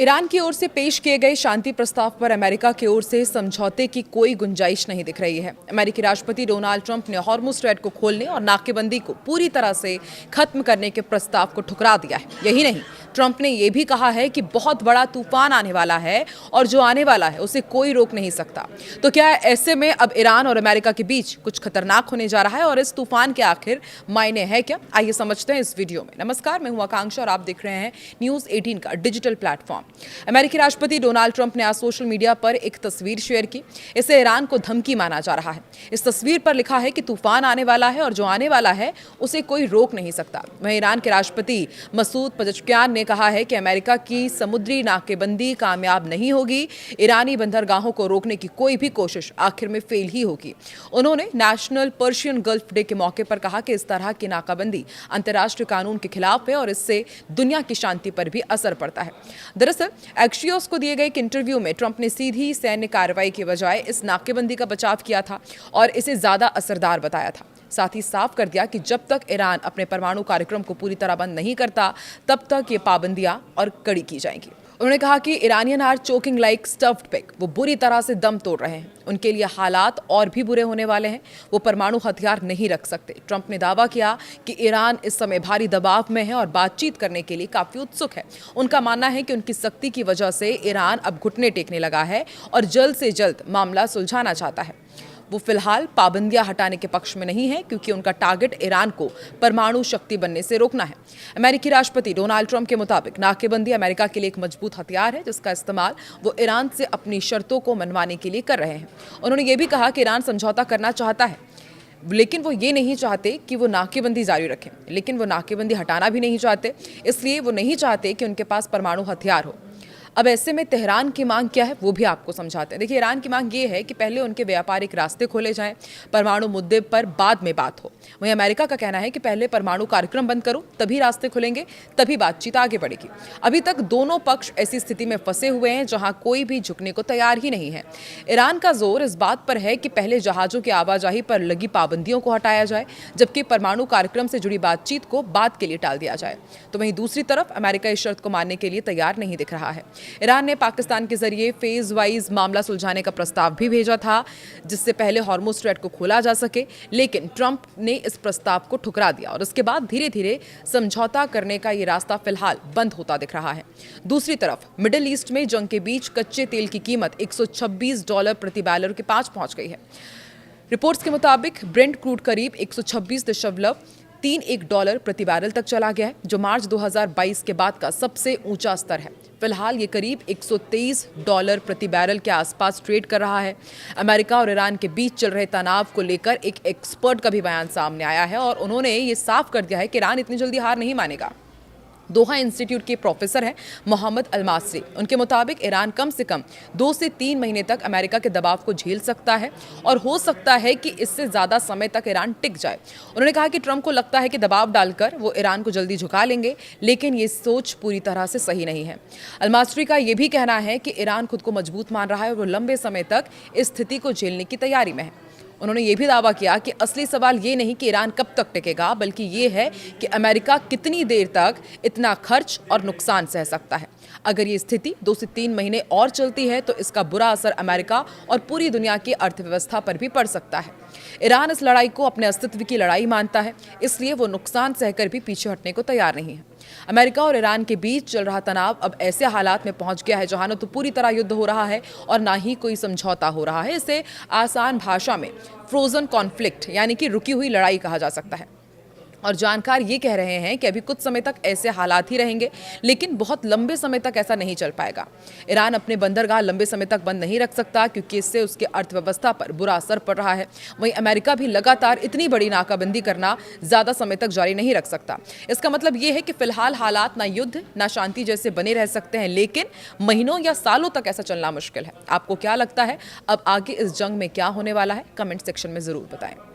Iran की ओर से पेश किए गए शांति प्रस्ताव पर अमेरिका की ओर से समझौते की कोई गुंजाइश नहीं दिख रही है। अमेरिकी राष्ट्रपति डोनाल्ड ट्रंप ने हॉर्मुज़ स्ट्रैट को खोलने और नाकेबंदी को पूरी तरह से खत्म करने के प्रस्ताव को ठुकरा दिया है। यही नहीं, ट्रंप ने यह भी कहा है कि बहुत बड़ा तूफान आने वाला है और जो आने वाला है उसे कोई रोक नहीं सकता। तो क्या ऐसे में अब ईरान और अमेरिका के बीच कुछ खतरनाक होने जा रहा है और इस तूफान के आखिर मायने हैं क्या? आइए समझते हैं इस वीडियो में। नमस्कार, मैं हूं आकांक्षा और आप देख रहे हैं न्यूज़ 18 का डिजिटल प्लेटफॉर्म। अमेरिकी राष्ट्रपति डोनाल्ड ट्रंप ने आज सोशल मीडिया पर एक तस्वीर शेयर की। इसे ईरान को धमकी माना जा रहा है। इस तस्वीर पर लिखा है कि तूफान आने वाला है और जो आने वाला है उसे कोई रोक नहीं सकता। वहीं ईरान के राष्ट्रपति मसूद पज़ेश्कियान ने कहा है कि अमेरिका की समुद्री नाकेबंदी कामयाब नहीं होगी। ईरानी बंदरगाहों को रोकने की कोई भी कोशिश आखिर में फेल ही होगी। उन्होंने नेशनल पर्शियन गल्फ डे के मौके पर कहा कि इस तरह की नाकाबंदी अंतर्राष्ट्रीय कानून के खिलाफ है और इससे दुनिया की शांति पर भी असर पड़ता है। दरअसल एक्सियोस को दिए गए एक इंटरव्यू में ट्रंप ने सीधी सैन्य कार्रवाई के बजाय इस नाकेबंदी का बचाव किया था और इसे ज्यादा असरदार बताया था। साथ ही साफ कर दिया कि जब तक ईरान अपने परमाणु कार्यक्रम को पूरी तरह बंद नहीं करता तब तक ये पाबंदियां और कड़ी की जाएंगी। उन्होंने कहा कि Iranian are choking like stuffed pig, वो बुरी तरह से दम तोड़ रहे हैं। उनके लिए हालात और भी बुरे होने वाले हैं। वो परमाणु हथियार नहीं रख सकते। ट्रंप ने दावा किया कि ईरान इस समय भारी दबाव में है और बातचीत करने के लिए काफी उत्सुक है। उनका मानना है कि उनकी सख्ती की वजह से ईरान अब घुटने टेकने लगा है और जल्द से जल्द मामला सुलझाना चाहता है। वो फिलहाल पाबंदियां हटाने के पक्ष में नहीं है क्योंकि उनका टारगेट ईरान को परमाणु शक्ति बनने से रोकना है। अमेरिकी राष्ट्रपति डोनाल्ड ट्रंप के मुताबिक नाकेबंदी अमेरिका के लिए एक मजबूत हथियार है जिसका इस्तेमाल वो ईरान से अपनी शर्तों को मनवाने के लिए कर रहे हैं। उन्होंने ये भी कहा कि ईरान समझौता करना चाहता है लेकिन वो ये नहीं चाहते कि वो नाकेबंदी जारी रखें, लेकिन वो नाकेबंदी हटाना भी नहीं चाहते, इसलिए वो नहीं चाहते कि उनके पास परमाणु हथियार हो। अब ऐसे में तेहरान की मांग क्या है वो भी आपको समझाते हैं। देखिए, ईरान की मांग ये है कि पहले उनके व्यापारिक रास्ते खोले जाएं, परमाणु मुद्दे पर बाद में बात हो। वहीं अमेरिका का कहना है कि पहले परमाणु कार्यक्रम बंद करो, तभी रास्ते खुलेंगे, तभी बातचीत आगे बढ़ेगी। अभी तक दोनों पक्ष ऐसी स्थिति में फंसे हुए हैं जहां कोई भी झुकने को तैयार ही नहीं है। ईरान का जोर इस बात पर है कि पहले जहाजों की आवाजाही पर लगी पाबंदियों को हटाया जाए, जबकि परमाणु कार्यक्रम से जुड़ी बातचीत को बाद के लिए टाल दिया जाए। तो वहीं दूसरी तरफ अमेरिका इस शर्त को मानने के लिए तैयार नहीं दिख रहा है। ईरान ने पाकिस्तान के जरिए फेज वाइज मामला सुलझाने का प्रस्ताव भी भेजा था जिससे पहले हॉर्मुज़ स्ट्रैट को खोला जा सके, लेकिन ट्रंप ने इस प्रस्ताव को ठुकरा दिया और उसके बाद धीरे धीरे समझौता करने का ये रास्ता फिलहाल बंद होता दिख रहा है। दूसरी तरफ मिडिल ईस्ट में जंग के बीच कच्चे तेल की कीमत $126 प्रति बैरल के पास पहुंच गई है। रिपोर्ट्स के मुताबिक ब्रेंट क्रूड करीब $126.31 प्रति बैरल तक चला गया है, जो मार्च 2022 के बाद का सबसे ऊंचा स्तर है। फिलहाल ये करीब $123 प्रति बैरल के आसपास ट्रेड कर रहा है। अमेरिका और ईरान के बीच चल रहे तनाव को लेकर एक एक्सपर्ट का भी बयान सामने आया है और उन्होंने ये साफ कर दिया है कि ईरान इतनी जल्दी हार नहीं मानेगा। दोहा इंस्टीट्यूट के प्रोफेसर हैं मोहम्मद अल-मासरी। उनके मुताबिक ईरान कम से कम 2 से 3 महीने तक अमेरिका के दबाव को झेल सकता है और हो सकता है कि इससे ज़्यादा समय तक ईरान टिक जाए। उन्होंने कहा कि ट्रंप को लगता है कि दबाव डालकर वो ईरान को जल्दी झुका लेंगे, लेकिन ये सोच पूरी तरह से सही नहीं है। अल-मासरी का ये भी कहना है कि ईरान खुद को मजबूत मान रहा है और वो लंबे समय तक इस स्थिति को झेलने की तैयारी में है। उन्होंने ये भी दावा किया कि असली सवाल ये नहीं कि ईरान कब तक टिकेगा, बल्कि ये है कि अमेरिका कितनी देर तक इतना खर्च और नुकसान सह सकता है। अगर ये स्थिति 2 से 3 महीने और चलती है तो इसका बुरा असर अमेरिका और पूरी दुनिया की अर्थव्यवस्था पर भी पड़ सकता है। ईरान इस लड़ाई को अपने अस्तित्व की लड़ाई मानता है, इसलिए वो नुकसान सहकर भी पीछे हटने को तैयार नहीं है। अमेरिका और ईरान के बीच चल रहा तनाव अब ऐसे हालात में पहुंच गया है जहां न तो पूरी तरह युद्ध हो रहा है और ना ही कोई समझौता हो रहा है। इसे आसान भाषा में फ्रोजन कॉन्फ्लिक्ट यानी कि रुकी हुई लड़ाई कहा जा सकता है। और जानकार ये कह रहे हैं कि अभी कुछ समय तक ऐसे हालात ही रहेंगे, लेकिन बहुत लंबे समय तक ऐसा नहीं चल पाएगा। ईरान अपने बंदरगाह लंबे समय तक बंद नहीं रख सकता क्योंकि इससे उसके अर्थव्यवस्था पर बुरा असर पड़ रहा है। वहीं अमेरिका भी लगातार इतनी बड़ी नाकाबंदी करना ज़्यादा समय तक जारी नहीं रख सकता। इसका मतलब ये है कि फिलहाल हालात ना युद्ध ना शांति जैसे बने रह सकते हैं, लेकिन महीनों या सालों तक ऐसा चलना मुश्किल है। आपको क्या लगता है अब आगे इस जंग में क्या होने वाला है? कमेंट सेक्शन में ज़रूर बताएं।